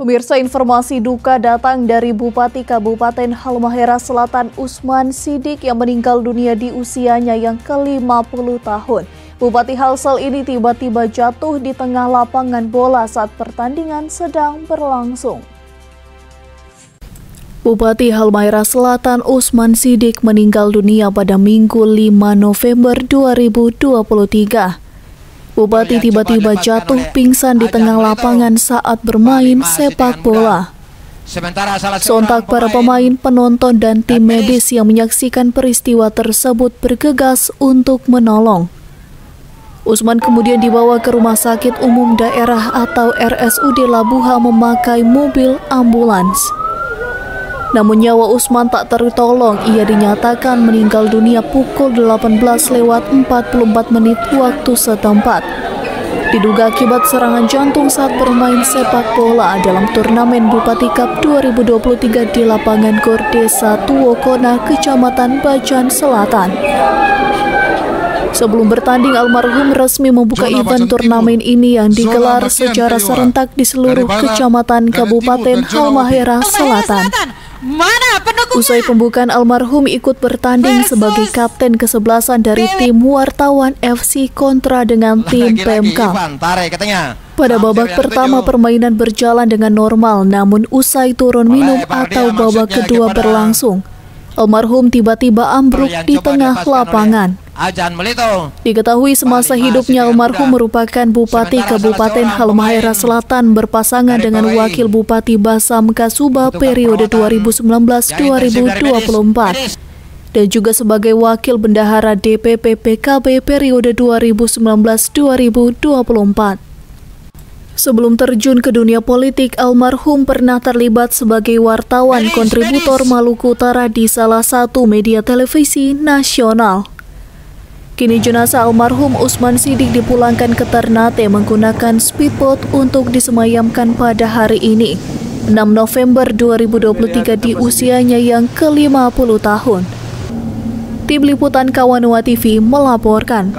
Pemirsa, informasi duka datang dari Bupati Kabupaten Halmahera Selatan Usman Sidik yang meninggal dunia di usianya yang ke-50 tahun. Bupati Halsel ini tiba-tiba jatuh di tengah lapangan bola saat pertandingan sedang berlangsung. Bupati Halmahera Selatan Usman Sidik meninggal dunia pada Minggu 5 November 2023. Bupati tiba-tiba jatuh pingsan di tengah lapangan saat bermain sepak bola. Sontak para pemain, penonton, dan tim medis yang menyaksikan peristiwa tersebut bergegas untuk menolong. Usman kemudian dibawa ke Rumah Sakit Umum Daerah atau RSUD Labuha memakai mobil ambulans. Namun nyawa Usman tak tertolong, ia dinyatakan meninggal dunia pukul 18:44 waktu setempat. Diduga akibat serangan jantung saat bermain sepak bola dalam turnamen Bupati Cup 2023 di lapangan Gor Desa Tuwokona, Kecamatan Bacan Selatan. Sebelum bertanding, almarhum resmi membuka event turnamen ini yang digelar secara serentak di seluruh kecamatan Kabupaten Halmahera Selatan. Usai pembukaan, almarhum ikut bertanding sebagai kapten kesebelasan dari tim Wartawan FC kontra dengan tim Pemkap. Pada babak pertama permainan berjalan dengan normal, namun usai turun minum atau babak kedua berlangsung, almarhum tiba-tiba ambruk di tengah lapangan. Diketahui semasa hidupnya almarhum merupakan Bupati Kabupaten Halmahera Selatan berpasangan dengan Wakil Bupati Basam Kasuba periode 2019-2024 dan juga sebagai Wakil Bendahara DPP PKB periode 2019-2024. Sebelum terjun ke dunia politik, almarhum pernah terlibat sebagai wartawan kontributor Maluku Utara di salah satu media televisi nasional. Kini jenazah almarhum Usman Sidik dipulangkan ke Ternate menggunakan speedboat untuk disemayamkan pada hari ini, 6 November 2023 di usianya yang ke-50 tahun. Tim Liputan Kawanua TV melaporkan.